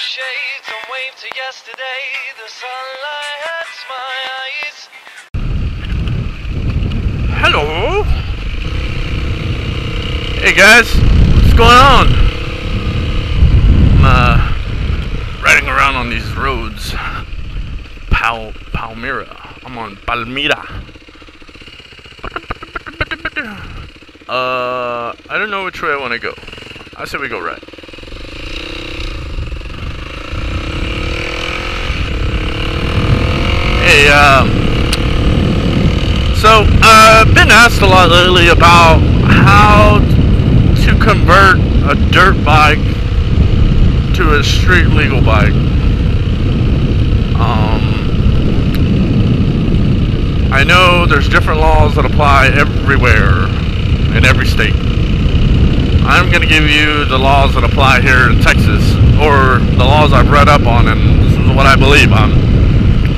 shades and wave to yesterday. The sunlight hurts my eyes. Hello. Hey guys, what's going on? I'm riding around on these roads. Palmyra. I'm on Palmyra. I don't know which way I want to go. I say we go right. Hey, so I've been asked a lot lately about how to convert a dirt bike to a street legal bike. I know there's different laws that apply everywhere in every state. I'm going to give you the laws that apply here in Texas, or the laws I've read up on, and this is what I believe on.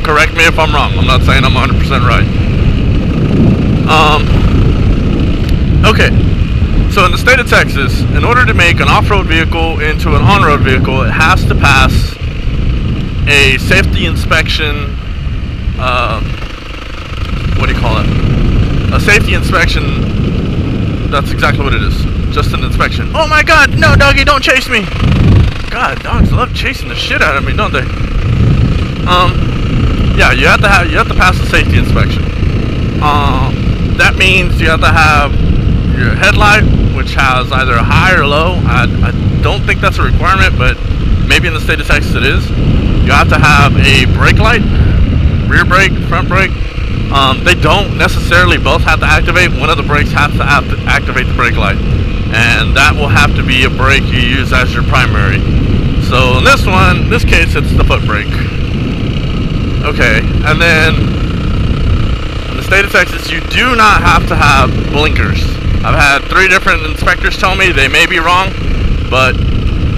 Correct me if I'm wrong. I'm not saying I'm 100% right. Okay. So in the state of Texas, in order to make an off-road vehicle into an on-road vehicle, it has to pass a safety inspection, what do you call it? A safety inspection. That's exactly what it is. Just an inspection. Oh my god, no doggy, don't chase me! God, dogs love chasing the shit out of me, don't they? Yeah, you have to pass the safety inspection. That means you have to have your headlight, which has either a high or low. I don't think that's a requirement, but maybe in the state of Texas it is. You have to have a brake light, rear brake, front brake. They don't necessarily both have to activate. One of the brakes has to activate the brake light, and that will have to be a brake you use as your primary. So in this case, it's the foot brake. Okay, and then in the state of Texas, you do not have to have blinkers. I've had 3 different inspectors tell me, they may be wrong, but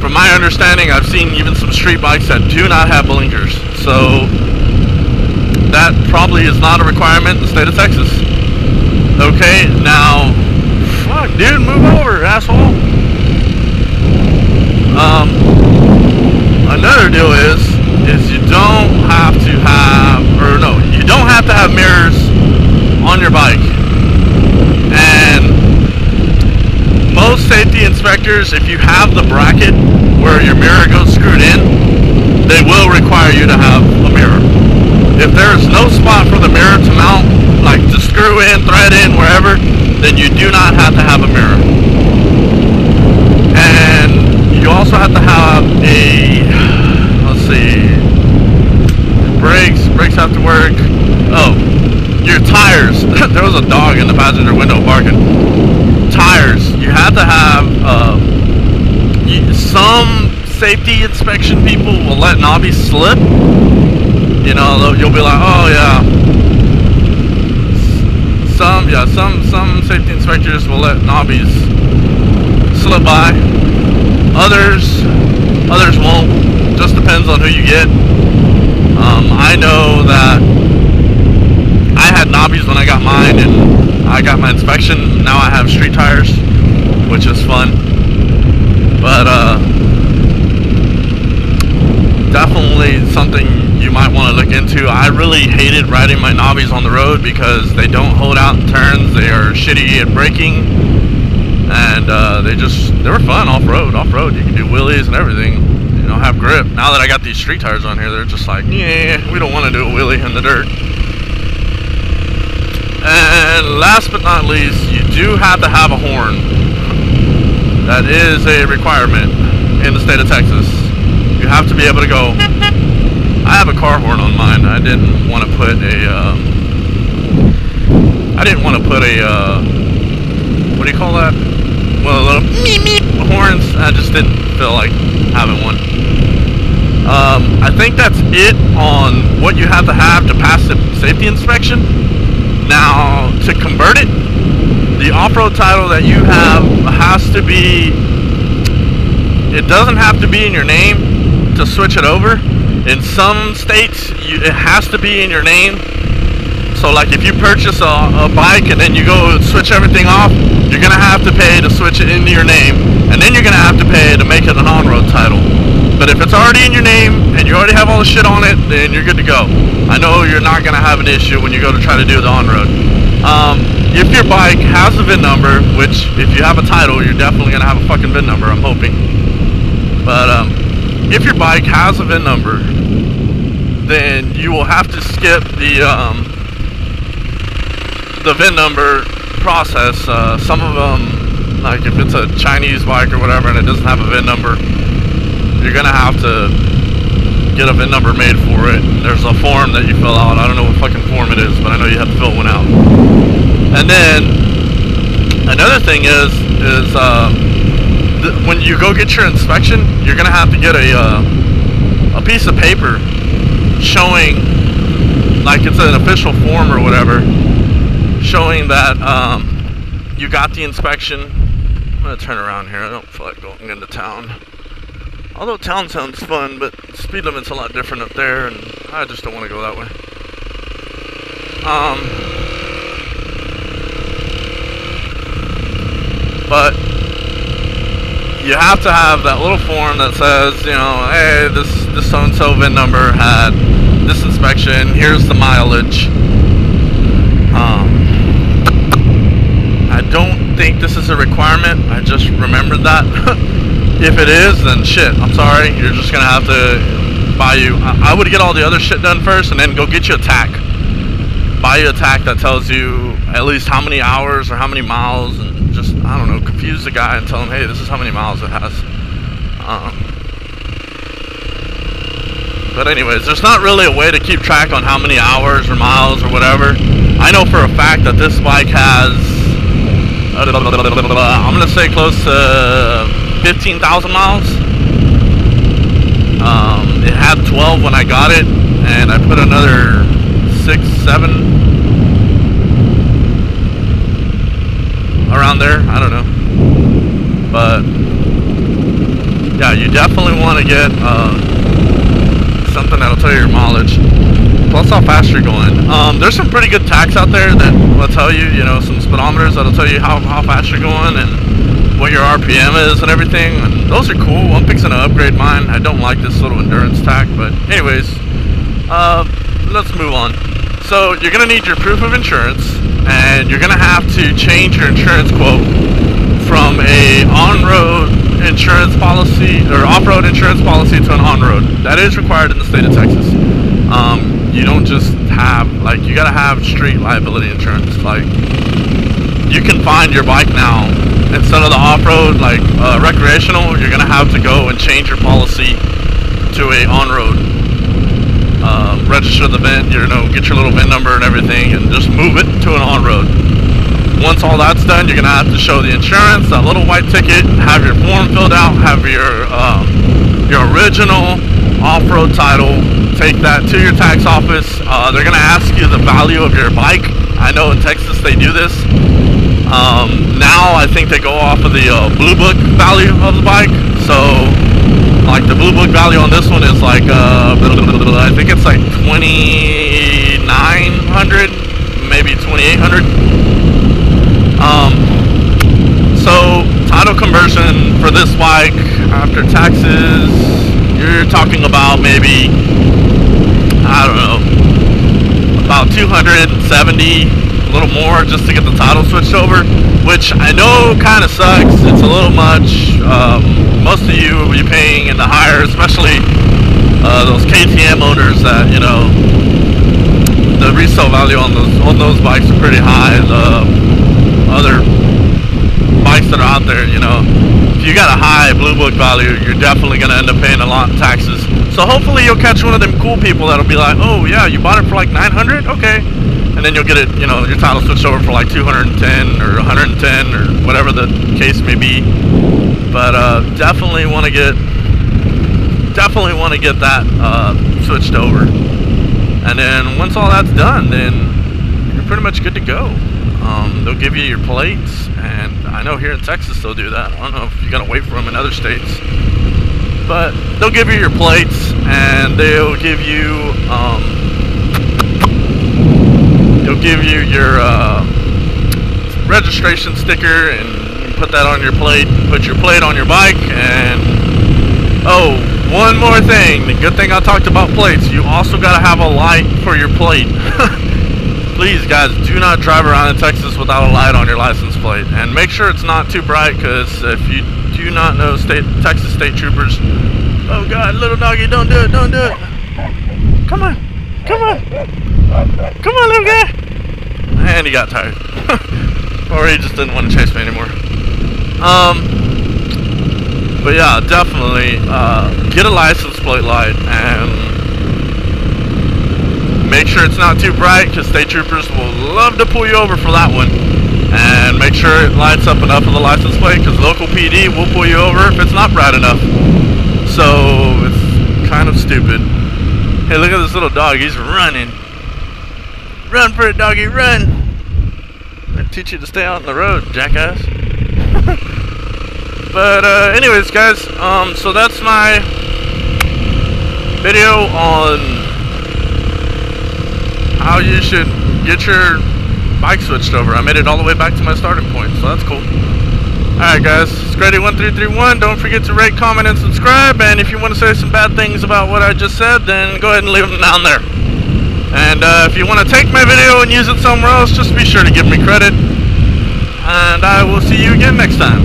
from my understanding, I've seen even some street bikes that do not have blinkers. So that probably is not a requirement in the state of Texas. Okay, now, fuck, dude, move over, asshole. Another deal is you don't have to have, or no, you don't have to have mirrors on your bike. And most safety inspectors, if you have the bracket where your mirror goes screwed in, they will require you to have a mirror. If there is no spot for the mirror to mount, like to screw in, thread in, wherever, then you do not have to have a mirror. And you also have to have a, let's see, brakes have to work. Oh, your tires. There was a dog in the passenger window barking. Tires. You have to have, some safety inspection people will let knobbies slip. You know, you'll be like, oh yeah. Some safety inspectors will let knobbies slip by. Others won't. Just depends on who you get. I know that I had knobbies when I got mine, and I got my inspection. Now I have street tires, which is fun. But definitely something you might want to look into. I really hated riding my knobbies on the road because they don't hold out in turns. They are shitty at braking, and they were fun off-road. You can do wheelies and everything, you know, have grip. Now that I got these street tires on here, they're just like, yeah, we don't want to do a wheelie in the dirt. And last but not least, you do have to have a horn. That is a requirement in the state of Texas. You have to be able to go. I have a car horn on mine. I didn't want to put a what do you call that? Well, a little meep horns. I just didn't feel like having one. I think that's it on what you have to pass the safety inspection. Now, to convert it, the off-road title that you have has to be, it doesn't have to be in your name to switch it over. In some states, it has to be in your name. So like if you purchase a bike and then you go switch everything off, you're going to have to pay to switch it into your name. And then you're going to have to pay to make it an on-road title. But if it's already in your name and you already have all the shit on it, then you're good to go. I know you're not going to have an issue when you go to try to do the on-road. If your bike has a VIN number, which if you have a title, you're definitely going to have a fucking VIN number, I'm hoping. But if your bike has a VIN number, then you will have to skip the VIN number process. Some of them, like if it's a Chinese bike or whatever and it doesn't have a VIN number, you're gonna have to get a VIN number made for it. There's a form that you fill out. I don't know what fucking form it is, but I know you have to fill one out. And then another thing is when you go get your inspection, you're gonna have to get a piece of paper showing, like it's an official form or whatever, showing that you got the inspection. I'm gonna turn around here. I don't feel like going into town. Although town sounds fun, but speed limit's a lot different up there, and I just don't want to go that way. But you have to have that little form that says, you know, hey, this so-and-so VIN number had this inspection, here's the mileage. I don't think this is a requirement, I just remembered that. If it is, then shit, I'm sorry, you're just gonna have to buy you, I would get all the other shit done first and then go get you a tag. Buy you a tag that tells you at least how many hours or how many miles, and just, I don't know, confuse the guy and tell him, hey, this is how many miles it has. But anyways, there's not really a way to keep track on how many hours or miles or whatever. I know for a fact that this bike has, I'm gonna say close to 15,000 miles. It had 12 when I got it, and I put another 6, 7 around there. I don't know, but yeah, you definitely want to get something that'll tell you your mileage, plus how fast you're going. There's some pretty good tacks out there that will tell you, you know, some speedometers that'll tell you how fast you're going and what your RPM is and everything, and those are cool. I'm fixing to upgrade mine. I don't like this little endurance tack, but anyways, let's move on. So you're gonna need your proof of insurance, and you're gonna have to change your insurance quote from a on-road insurance policy or off-road insurance policy to an on-road. That is required in the state of Texas. You don't just have, like, you gotta have street liability insurance. Like, you can find your bike now, instead of the off-road, like recreational, you're gonna have to go and change your policy to a on-road. Register the VIN, you know, get your little VIN number and everything, and just move it to an on-road. Once all that's done, you're gonna have to show the insurance, that little white ticket, have your form filled out, have your original off-road title, take that to your tax office. They're gonna ask you the value of your bike. I know in Texas they do this. Now I think they go off of the Blue Book value of the bike. So, like the Blue Book value on this one is like, I think it's like 2,900, maybe 2,800. So title conversion for this bike after taxes, you're talking about maybe, I don't know, about 270, a little more just to get the title switched over, which I know kind of sucks. It's a little much. Most of you will be paying in the higher, especially those KTM owners that, you know, the resale value on those bikes are pretty high. The other bikes that are out there, you know, if you got a high Blue Book value, you're definitely going to end up paying a lot in taxes. So hopefully you'll catch one of them cool people that'll be like, oh yeah, you bought it for like 900, okay, and then you'll get it, you know, your title switched over for like 210 or 110 or whatever the case may be. But definitely want to get that switched over, and then once all that's done, then you're pretty much good to go. They'll give you your plates, and I know here in Texas they'll do that. I don't know if you gotta wait for them in other states, but they'll give you your plates, and they'll give you your registration sticker, and you put that on your plate. Put your plate on your bike, and oh, One more thing, the good thing I talked about plates, you also gotta have a light for your plate. Please guys, do not drive around in Texas without a light on your license plate, and make sure it's not too bright, because if you do not know Texas state troopers, oh god, little doggy, don't do it, don't do it. Come on, come on, come on, little guy. And he got tired. Or he just didn't want to chase me anymore. But yeah, definitely get a license plate light and make sure it's not too bright, because state troopers will love to pull you over for that one. And make sure it lights up enough of the license plate, because local PD will pull you over if it's not bright enough. So it's kind of stupid. Hey, look at this little dog, he's running. Run for it, doggy, run! I teach you to stay out on the road, jackass. But anyways guys, so that's my video on how you should get your bike switched over. I made it all the way back to my starting point, so that's cool. Alright guys, it's Grady1331. Don't forget to rate, comment, and subscribe. And if you want to say some bad things about what I just said, then go ahead and leave them down there. And if you want to take my video and use it somewhere else, just be sure to give me credit. And I will see you again next time.